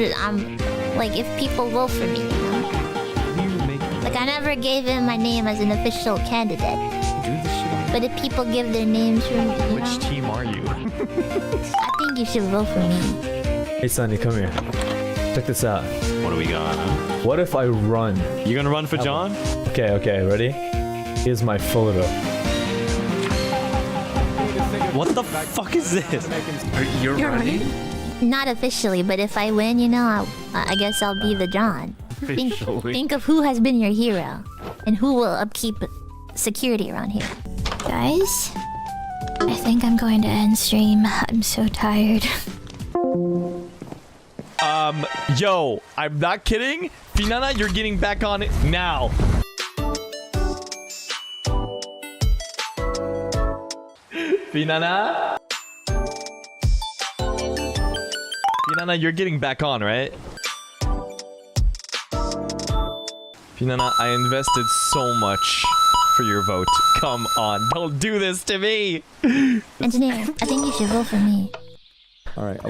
Speaker 3: like, if people vote for me, you know. Like, I never gave in my name as an official candidate. But if people give their names for me, you know,
Speaker 1: which team are you?
Speaker 3: I think you should vote for me.
Speaker 13: Hey Sonny, come here. Check this out.
Speaker 7: What do we got?
Speaker 13: What if I run?
Speaker 7: You gonna run for John?
Speaker 13: Okay, ready? Here's my photo.
Speaker 7: What the fuck is this?
Speaker 12: You're running?
Speaker 3: Not officially, but if I win, you know, I guess I'll be the John. Think of who has been your hero, and who will upkeep security around here. Guys, I think I'm going to end stream. I'm so tired.
Speaker 1: Yo, I'm not kidding. Finana, you're getting back on it now. Finana? Finana, you're getting back on, right? Finana, I invested so much for your vote. Come on, don't do this to me.
Speaker 3: Engineer, I think you should vote for me.
Speaker 2: All right.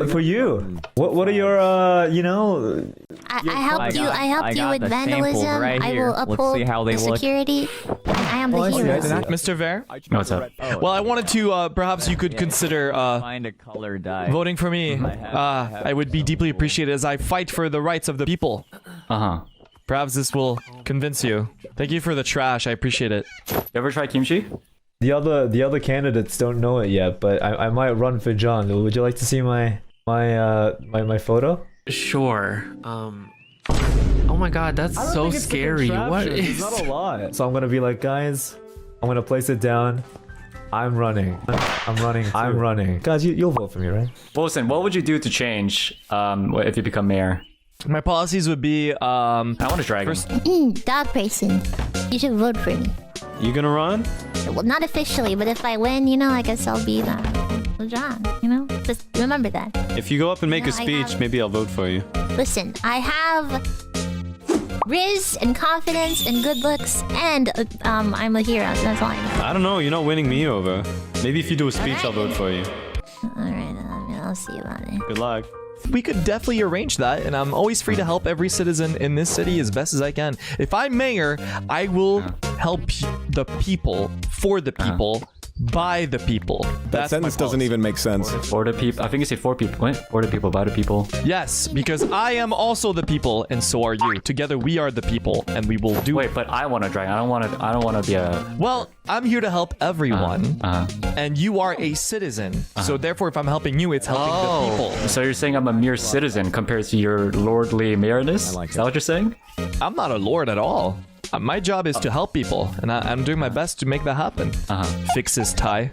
Speaker 8: For you. What are your, you know...
Speaker 3: I helped you with vandalism.
Speaker 14: Right
Speaker 3: I will uphold the security. And I am the hero.
Speaker 1: Mr. Ver?
Speaker 5: What's up?
Speaker 1: Well, I wanted to, perhaps you could consider,
Speaker 14: Find a color dye.
Speaker 1: voting for me. I would be deeply appreciated as I fight for the rights of the people.
Speaker 5: Uh-huh.
Speaker 1: Perhaps this will convince you. Thank you for the trash. I appreciate it.
Speaker 5: You ever try kimchi?
Speaker 8: The other candidates don't know it yet, but I might run for John. Would you like to see my photo?
Speaker 12: Sure. Oh my god, that's so scary. What
Speaker 8: It's
Speaker 12: is...
Speaker 8: not a lot. So I'm gonna be like, guys, I'm gonna place it down. I'm running. I'm running. Guys, you'll vote for me, right?
Speaker 5: Wilson, what would you do to change if you become mayor?
Speaker 1: My policies would be,
Speaker 5: I want a dragon.
Speaker 3: Dog person. You should vote for me.
Speaker 7: You gonna run?
Speaker 3: Well, not officially, but if I win, you know, I guess I'll be the John, you know? Just remember that.
Speaker 7: If you go up and make
Speaker 3: No,
Speaker 7: a speech, maybe I'll vote for you.
Speaker 3: Listen, I have riz and confidence and good looks, and I'm a hero. That's all I know.
Speaker 7: I don't know, you're not winning me over. Maybe if you do a speech, I'll vote for you.
Speaker 3: Alright, I'll see about it.
Speaker 7: Good luck.
Speaker 1: we could definitely arrange that, and I'm always free to help every citizen in this city as best as I can. If I'm mayor, I will help the people, for the people, by the people.
Speaker 2: That sentence doesn't even make sense.
Speaker 5: For the people. I think you say for people. What? For the people, by the people.
Speaker 1: Yes, because I am also the people, and so are you. Together, we are the people, and we will do.
Speaker 5: Wait, but I want to drag. I don't want to be a.
Speaker 1: Well, I'm here to help everyone, and you are a citizen. So therefore, if I'm helping you, it's helping the people.
Speaker 5: So you're saying I'm a mere citizen compared to your lordly mayorness? Is that what you're saying?
Speaker 1: I'm not a lord at all. My job is to help people, and I'm doing my best to make that happen. Fix his tie.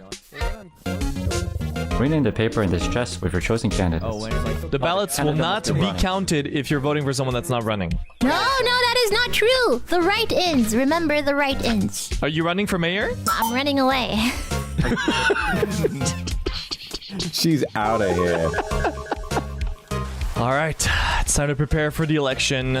Speaker 5: Rename the paper in this chest with your chosen candidates.
Speaker 1: The ballots will not be counted if you're voting for someone that's not running.
Speaker 3: No, that is not true. The right ends. Remember the right ends.
Speaker 1: Are you running for mayor?
Speaker 3: I'm running away.
Speaker 2: She's out of here.
Speaker 1: All right, it's time to prepare for the election.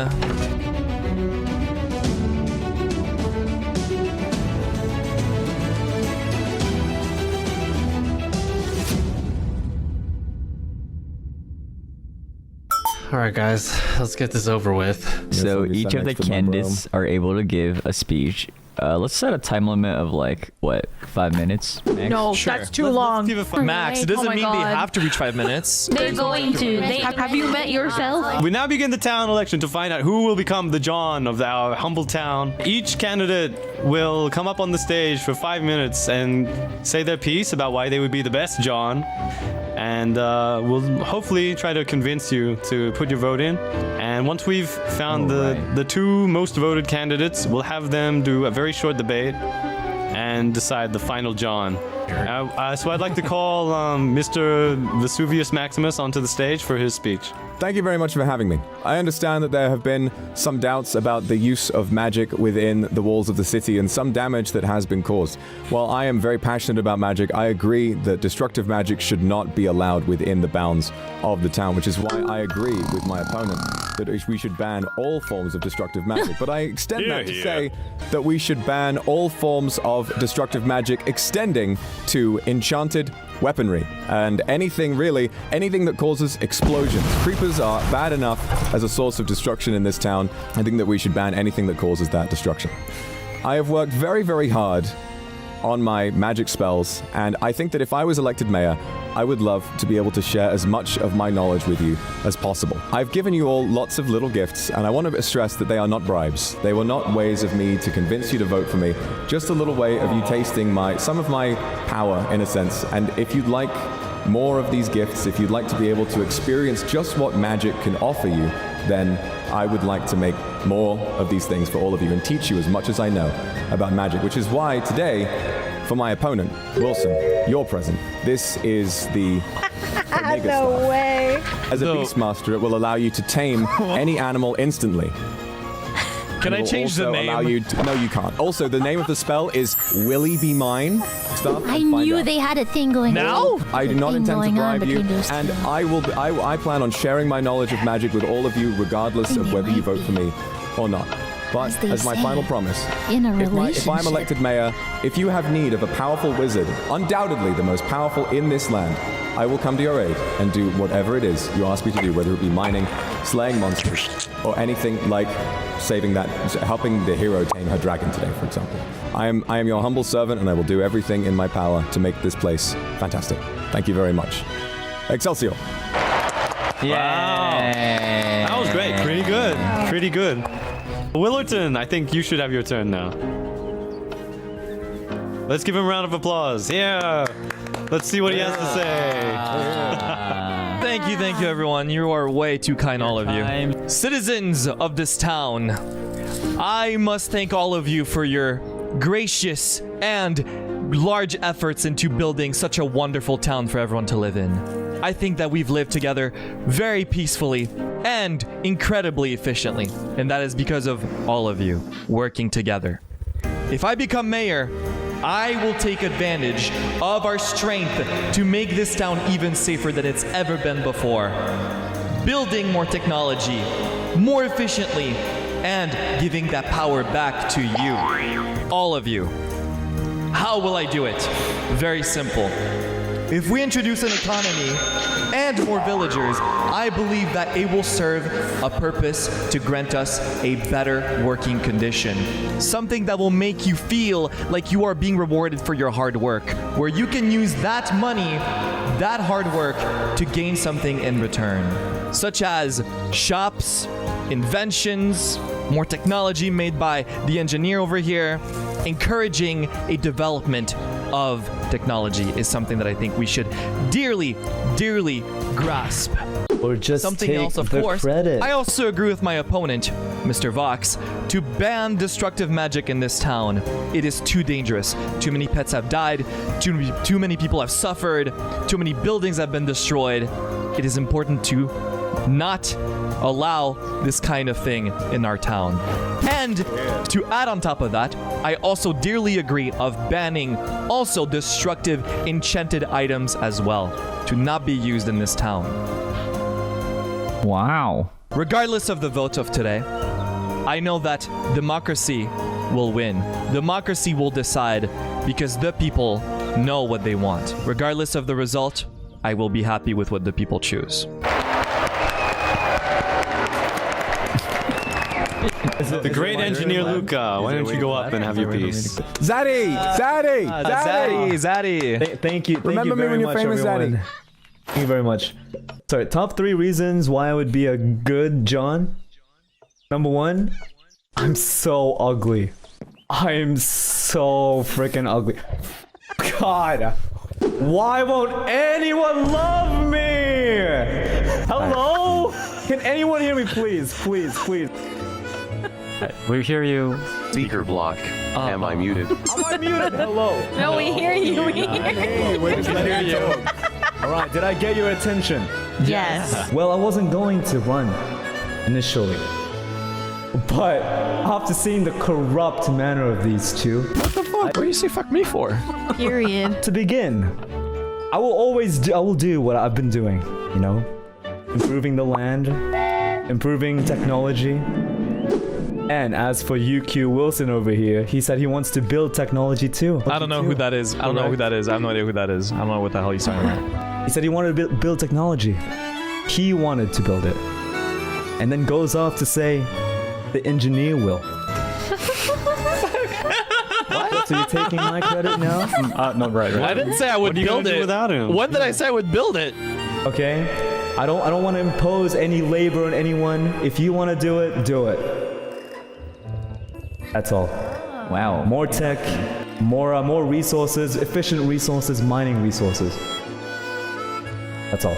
Speaker 12: All right, guys, let's get this over with.
Speaker 14: So each of the candidates are able to give a speech. Let's set a time limit of like, what, 5 minutes? Max?
Speaker 4: No, that's too long.
Speaker 1: Max, it doesn't mean they have to reach 5 minutes.
Speaker 4: They're going to. Have you met yourself?
Speaker 7: We now begin the town election to find out who will become the John of our humble town. Each candidate will come up on the stage for 5 minutes and say their piece about why they would be the best John. And we'll hopefully try to convince you to put your vote in. And once we've found the two most voted candidates, we'll have them do a very short debate and decide the final John. So I'd like to call Mr. Vesuvius Maximus onto the stage for his speech.
Speaker 2: Thank you very much for having me. I understand that there have been some doubts about the use of magic within the walls of the city and some damage that has been caused. While I am very passionate about magic, I agree that destructive magic should not be allowed within the bounds of the town, which is why I agree with my opponent that we should ban all forms of destructive magic. But I extend that to say that we should ban all forms of destructive magic extending to enchanted weaponry and anything that causes explosions. Creepers are bad enough as a source of destruction in this town. I think that we should ban anything that causes that destruction. I have worked very, very hard on my magic spells, and I think that if I was elected mayor, I would love to be able to share as much of my knowledge with you as possible. I've given you all lots of little gifts, and I want to stress that they are not bribes. They were not ways of me to convince you to vote for me, just a little way of you tasting some of my power, in a sense. And if you'd like more of these gifts, if you'd like to be able to experience just what magic can offer you, then I would like to make more of these things for all of you and teach you as much as I know about magic, which is why today, for my opponent, Wilson, you're present. This is the
Speaker 4: No way.
Speaker 2: As a Beastmaster, it will allow you to tame any animal instantly.
Speaker 1: Can I change the name?
Speaker 2: No, you can't. Also, the name of the spell is Willy Be Mine.
Speaker 3: I knew they had a thing going on.
Speaker 2: I do not intend to bribe you,
Speaker 3: those
Speaker 2: and
Speaker 3: two.
Speaker 2: I plan on sharing my knowledge of magic with all of you, regardless of whether you vote for me or not. But as my final promise,
Speaker 3: In a
Speaker 2: if
Speaker 3: relationship.
Speaker 2: I'm elected mayor, if you have need of a powerful wizard, undoubtedly the most powerful in this land, I will come to your aid and do whatever it is you ask me to do, whether it be mining, slaying monsters, or anything like helping the hero tame her dragon today, for example. I am your humble servant, and I will do everything in my power to make this place fantastic. Thank you very much. Excelsior.
Speaker 7: Wow. That was great. Pretty good. Pretty good. Willerton, I think you should have your turn now. Let's give him a round of applause. Yeah. Let's see what he has to say.
Speaker 1: Thank you, everyone. You are way too kind, all of you. Citizens of this town, I must thank all of you for your gracious and large efforts into building such a wonderful town for everyone to live in. I think that we've lived together very peacefully and incredibly efficiently, and that is because of all of you working together. If I become mayor, I will take advantage of our strength to make this town even safer than it's ever been before. Building more technology, more efficiently, and giving that power back to you, all of you. How will I do it? Very simple. If we introduce an economy and more villagers, I believe that it will serve a purpose to grant us a better working condition. Something that will make you feel like you are being rewarded for your hard work, where you can use that money, that hard work, to gain something in return. Such as shops, inventions, more technology made by the engineer over here. Encouraging a development of technology is something that I think we should dearly grasp.
Speaker 13: Or just
Speaker 1: something
Speaker 13: take
Speaker 1: else, of
Speaker 13: the
Speaker 1: course.
Speaker 13: credit.
Speaker 1: I also agree with my opponent, Mr. Vox, to ban destructive magic in this town. It is too dangerous. Too many pets have died. Too many people have suffered. Too many buildings have been destroyed. It is important to not allow this kind of thing in our town. And to add on top of that, I also dearly agree of banning also destructive enchanted items as well, to not be used in this town.
Speaker 14: Wow.
Speaker 1: Regardless of the vote of today, I know that democracy will win. Democracy will decide because the people know what they want. Regardless of the result, I will be happy with what the people choose.
Speaker 7: The great engineer Luca, why don't you go up and have your piece?
Speaker 2: Zaddy!
Speaker 13: Thank you.
Speaker 2: Remember me when you're famous, Zaddy.
Speaker 13: Thank you very much. Sorry, top 3 reasons why I would be a good John. Number 1, I'm so ugly. I'm so freaking ugly. God, why won't anyone love me? Hello? Can anyone hear me, please? Please.
Speaker 5: We hear you.
Speaker 15: Speaker block. Am I muted?
Speaker 13: Am I muted? Hello.
Speaker 4: No, we hear you. We hear you.
Speaker 13: We're just letting you talk. All right, did I get your attention?
Speaker 4: Yes.
Speaker 13: Well, I wasn't going to run initially, but after seeing the corrupt manner of these two,
Speaker 1: What the fuck? What do you say fuck me for?
Speaker 4: Period.
Speaker 13: to begin, I will do what I've been doing, you know? Improving the land, improving technology. And as for Uki Wilson over here, he said he wants to build technology too.
Speaker 1: I don't know who that is. I have no idea who that is. I don't know what the hell he's talking about.
Speaker 13: He said he wanted to build technology. He wanted to build it. And then goes off to say, the engineer will. What? So you're taking my credit now?
Speaker 5: No, right.
Speaker 1: I didn't say I would build it.
Speaker 7: Without him?
Speaker 1: When did I say I would build it?
Speaker 13: Okay? I don't want to impose any labor on anyone. If you want to do it, do it. That's all.
Speaker 14: Wow.
Speaker 13: More tech, more resources, efficient resources, mining resources. That's all.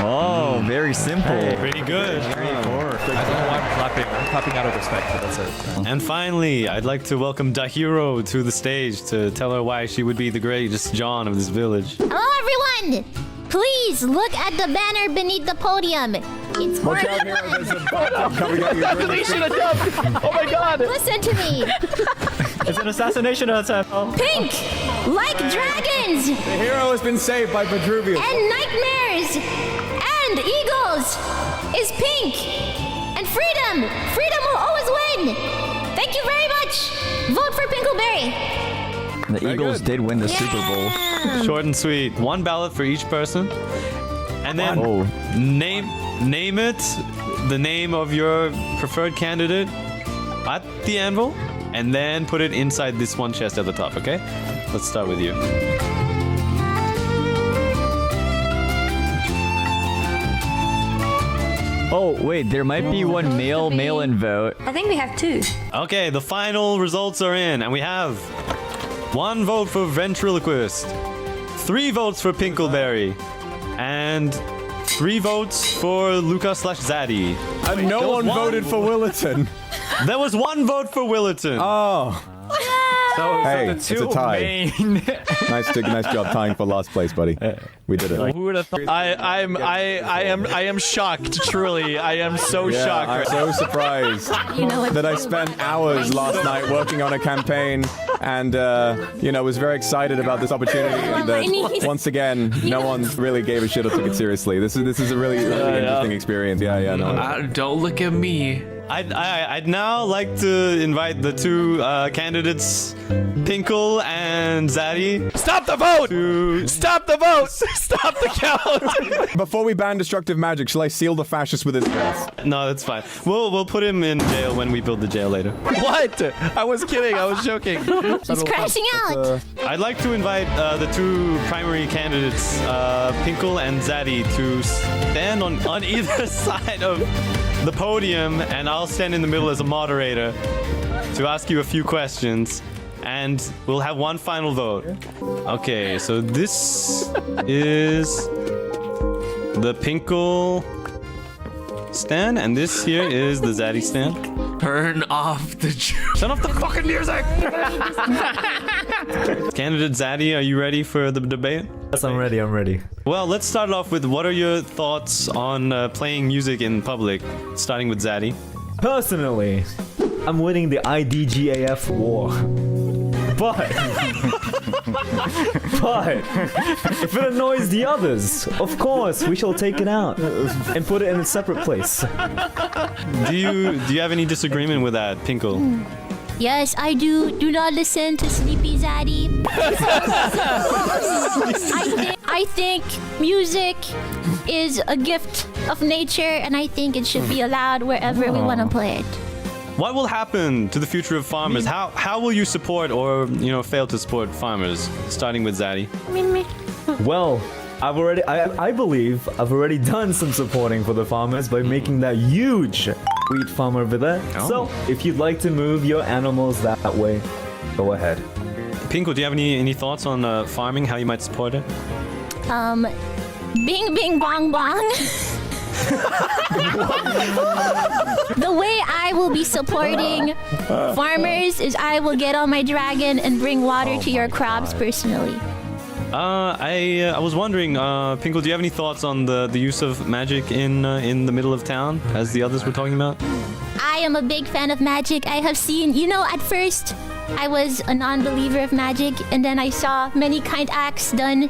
Speaker 14: Oh, very simple.
Speaker 7: Pretty good.
Speaker 1: I don't know why I'm clapping. I'm clapping out of respect, but that's it.
Speaker 7: And finally, I'd like to welcome Dahiro to the stage to tell her why she would be the greatest John of this village.
Speaker 3: Hello, everyone! Please look at the banner beneath the podium. It's
Speaker 2: Watch out, Hero. There's a bot coming at you. Really
Speaker 5: Oh my god!
Speaker 3: Listen to me.
Speaker 5: It's an assassination attempt.
Speaker 3: Pink, like dragons.
Speaker 2: The hero has been saved by Vetruvius.
Speaker 3: And nightmares and eagles is pink. And freedom. Freedom will always win. Thank you very much. Vote for Pinkle Berry.
Speaker 14: The Eagles did win the Super Bowl.
Speaker 7: Short and sweet. One ballot for each person. And then name it, the name of your preferred candidate at the anvil, and then put it inside this one chest at the top, okay? Let's start with you.
Speaker 14: Oh, wait, there might be one mail-in vote.
Speaker 16: I think we have 2.
Speaker 7: Okay, the final results are in, and we have 1 vote for Ventriloquist, 3 votes for Pinkleberry, and 3 votes for Luca/Zaddy.
Speaker 2: And no one voted for Willerton.
Speaker 7: There was 1 vote for Willerton.
Speaker 2: Oh.
Speaker 5: So,
Speaker 2: Hey,
Speaker 5: the
Speaker 2: it's a
Speaker 5: 2
Speaker 2: tie.
Speaker 5: main...
Speaker 2: Nice job tying for last place, buddy. We did it.
Speaker 1: Who would have thought? I am shocked. Truly, I am so
Speaker 2: Yeah,
Speaker 1: shocked.
Speaker 2: I'm so surprised that I spent hours last night working on a campaign and, was very excited about this opportunity. And once again, no one really gave a shit or took it seriously. This is a really interesting experience. Yeah, no.
Speaker 12: Don't look at me.
Speaker 7: I'd now like to invite the 2 candidates, Pinkle and Zaddy.
Speaker 1: Stop the vote! Stop the vote! Stop the count!
Speaker 2: Before we ban destructive magic, shall I seal the fascist with his breath?
Speaker 7: No, that's fine. We'll put him in jail when we build the jail later.
Speaker 1: What? I was kidding. I was joking.
Speaker 3: He's crashing out.
Speaker 7: I'd like to invite the 2 primary candidates, Pinkle and Zaddy, to stand on either side of the podium, and I'll stand in the middle as a moderator to ask you a few questions, and we'll have 1 final vote. Okay, so this is the Pinkle stand, and this here is the Zaddy stand.
Speaker 12: Turn off the...
Speaker 7: Turn off the fucking music! Candidate Zaddy, are you ready for the debate?
Speaker 8: Yes, I'm ready.
Speaker 7: Well, let's start off with what are your thoughts on playing music in public, starting with Zaddy.
Speaker 8: Personally, I'm winning the IDGAF war. But if it annoys the others, of course we shall take it out and put it in a separate place.
Speaker 7: Do you have any disagreement with that, Pinkle?
Speaker 3: Yes, I do. Do not listen to Sleepy Zaddy. I think music is a gift of nature, and I think it should be allowed wherever we want to play it.
Speaker 7: What will happen to the future of farmers? How will you support or fail to support farmers? Starting with Zaddy.
Speaker 8: Well, I believe I've already done some supporting for the farmers by making that huge wheat farm over there.
Speaker 7: Oh.
Speaker 8: So, if you'd like to move your animals that way, go ahead.
Speaker 7: Pinkle, do you have any thoughts on farming? How you might support it?
Speaker 3: Bing bing bong bong. The way I will be supporting farmers is I will get on my dragon and bring water to your crops personally.
Speaker 7: I was wondering, Pinkle, do you have any thoughts on the use of magic in the middle of town, as the others were talking about?
Speaker 3: I am a big fan of magic. I have seen, at first I was a non-believer of magic, and then I saw many kind acts done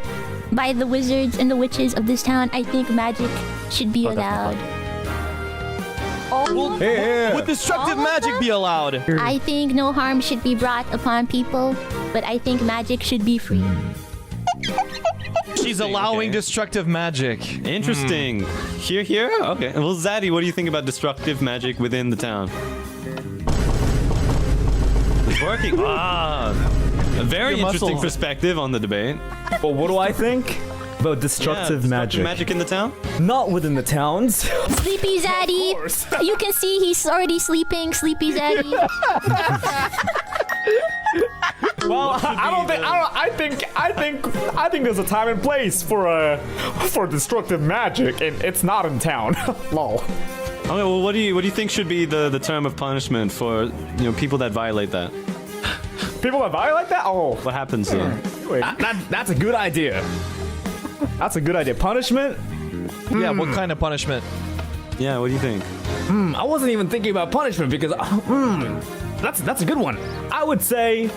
Speaker 3: by the wizards and the witches of this town. I think magic should be allowed.
Speaker 1: Would destructive magic be allowed?
Speaker 3: I think no harm should be brought upon people, but I think magic should be free.
Speaker 1: She's allowing destructive magic.
Speaker 7: Interesting. Here? Okay. Well, Zaddy, what do you think about destructive magic within the town? It's working. A very interesting perspective on the debate.
Speaker 8: Well, what do I think about destructive magic?
Speaker 7: Magic in the town?
Speaker 8: Not within the towns.
Speaker 3: Sleepy Zaddy. You can see he's already sleeping. Sleepy Zaddy.
Speaker 17: Well, I think there's a time and place for destructive magic, and it's not in town. Lol.
Speaker 7: Okay, well, what do you think should be the term of punishment for people that violate that?
Speaker 17: People that violate that? Oh,
Speaker 7: what happens then?
Speaker 17: That's a good idea. That's a good idea. Punishment?
Speaker 1: Yeah, what kind of punishment?
Speaker 7: Yeah, what do you think?
Speaker 17: I wasn't even thinking about punishment because that's a good one. I would say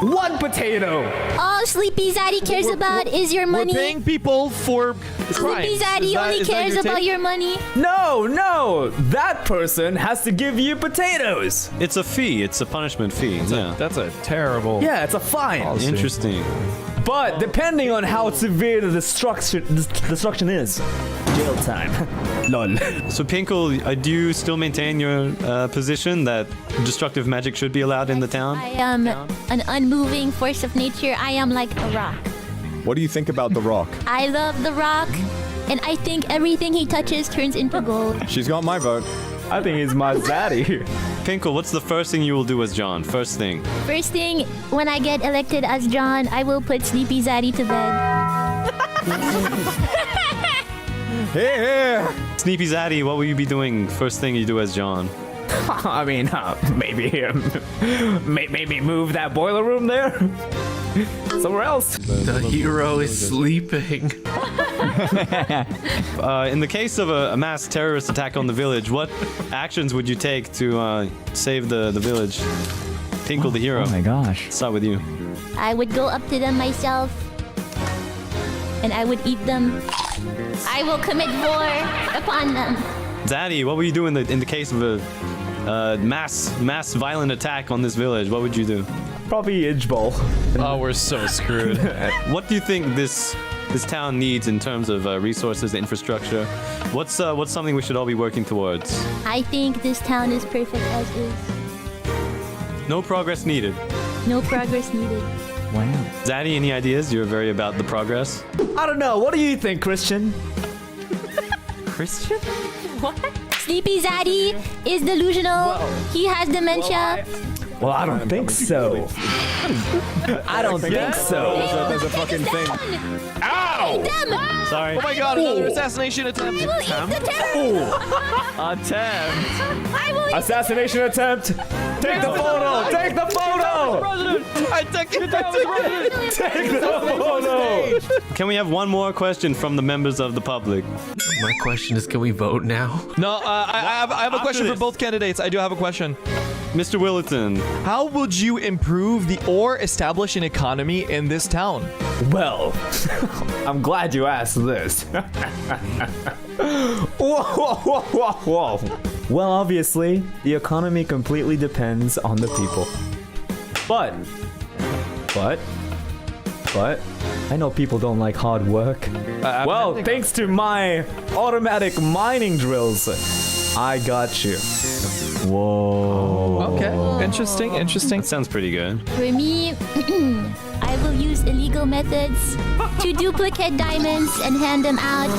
Speaker 17: 1 potato.
Speaker 3: All Sleepy Zaddy cares about is your money.
Speaker 1: We're paying people for
Speaker 3: Sleepy Zaddy only cares about your money.
Speaker 17: No, that person has to give you potatoes.
Speaker 7: It's a fee. It's a punishment fee.
Speaker 1: That's a terrible.
Speaker 17: Yeah, it's a fine.
Speaker 7: Interesting.
Speaker 17: But depending on how severe the destruction is, jail time. Lol.
Speaker 7: So Pinkle, do you still maintain your position that destructive magic should be allowed in the town?
Speaker 3: I am an unmoving force of nature. I am like a rock.
Speaker 2: What do you think about the rock?
Speaker 3: I love the rock, and I think everything he touches turns into gold.
Speaker 2: She's got my vote.
Speaker 17: I think he's my zaddy.
Speaker 7: Pinkle, what's the first thing you will do as John? First thing.
Speaker 3: First thing, when I get elected as John, I will put Sleepy Zaddy to bed.
Speaker 2: Here.
Speaker 7: Sleepy Zaddy, what will you be doing first thing you do as John?
Speaker 17: I mean, maybe move that boiler room there. Somewhere else.
Speaker 12: The hero is sleeping.
Speaker 7: In the case of a mass terrorist attack on the village, what actions would you take to save the village? Pinkle, the hero.
Speaker 14: Oh my gosh.
Speaker 7: Start with you.
Speaker 3: I would go up to them myself, and I would eat them. I will commit war upon them.
Speaker 7: Zaddy, what would you do in the case of a mass violent attack on this village? What would you do?
Speaker 17: Probably Idge Bowl.
Speaker 1: Oh, we're so screwed.
Speaker 7: What do you think this town needs in terms of resources, infrastructure? What's something we should all be working towards?
Speaker 3: I think this town is perfect as is.
Speaker 7: No progress needed.
Speaker 3: No progress needed.
Speaker 14: Wow.
Speaker 7: Zaddy, any ideas? You're very about the progress.
Speaker 17: I don't know. What do you think, Christian?
Speaker 7: Christian?
Speaker 3: What? Sleepy Zaddy is delusional. He has dementia.
Speaker 17: Well, I don't think so. I don't think so.
Speaker 2: There's a fucking thing.
Speaker 17: Ow!
Speaker 7: Sorry.
Speaker 1: Oh my god, another assassination attempt.
Speaker 3: I will eat the terror.
Speaker 1: Attempt.
Speaker 3: I will eat
Speaker 17: Assassination attempt. Take the photo. Take the photo.
Speaker 1: I took it down with the president.
Speaker 17: Take the photo.
Speaker 7: Can we have one more question from the members of the public?
Speaker 12: My question is, can we vote now?
Speaker 1: No, I have a question for both candidates. I do have a question.
Speaker 7: Mr. Willerton.
Speaker 1: How would you improve or establish an economy in this town?
Speaker 17: Well, I'm glad you asked this. Whoa. Well, obviously, the economy completely depends on the people. But, I know people don't like hard work. Well, thanks to my automatic mining drills, I got you.
Speaker 14: Whoa.
Speaker 1: Okay. Interesting.
Speaker 7: That sounds pretty good.
Speaker 3: For me, I will use illegal methods to duplicate diamonds and hand them out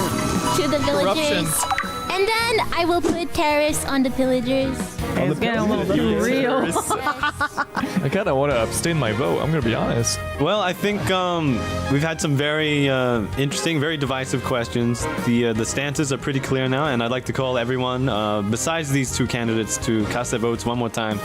Speaker 3: to the villagers. And then I will put terrorists on the pillagers.
Speaker 4: It's getting a little too real.
Speaker 1: I kind of want to abstain my vote. I'm going to be honest.
Speaker 7: Well, I think we've had some very interesting, very divisive questions. The stances are pretty clear now, and I'd like to call everyone, besides these two candidates, to cast their votes one more time.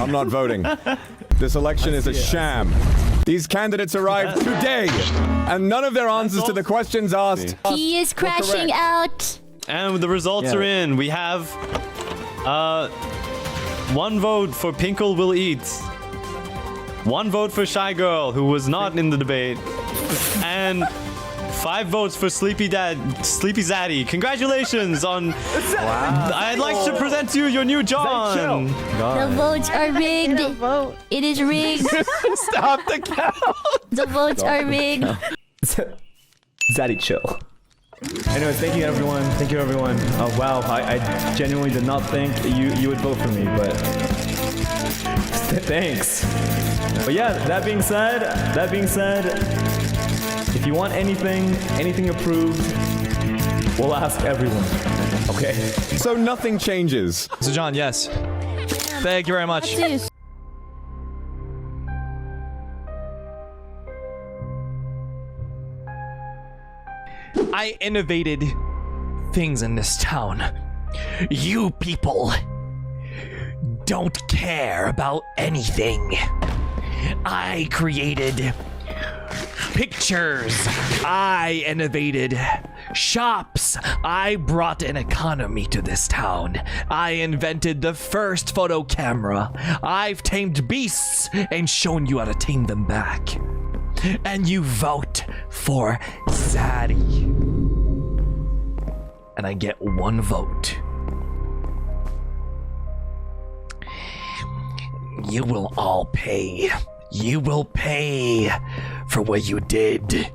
Speaker 2: I'm not voting. This election is a sham. These candidates arrived today, and none of their answers to the questions asked.
Speaker 3: He is crashing out.
Speaker 7: And the results are in. We have one vote for Pinkle Will Eat, one vote for Shy Girl, who was not in the debate, and 5 votes for Sleepy Zaddy. Congratulations on... Wow. I'd like to present to you your new John.
Speaker 3: The votes are rigged. It is rigged.
Speaker 1: Stop the count.
Speaker 3: The votes are rigged.
Speaker 17: Zaddy, chill. Anyways, thank you everyone. Oh wow, I genuinely did not think you would vote for me, but thanks. But yeah, that being said, if you want anything approved, we'll ask everyone. Okay.
Speaker 2: So nothing changes.
Speaker 1: So John, yes. Thank you very much. I innovated things in this town. You people don't care about anything. I created pictures. I innovated shops. I brought an economy to this town. I invented the first photo camera. I've tamed beasts and shown you how to tame them back. And you vote for Zaddy. And I get 1 vote. You will all pay. You will pay for what you did.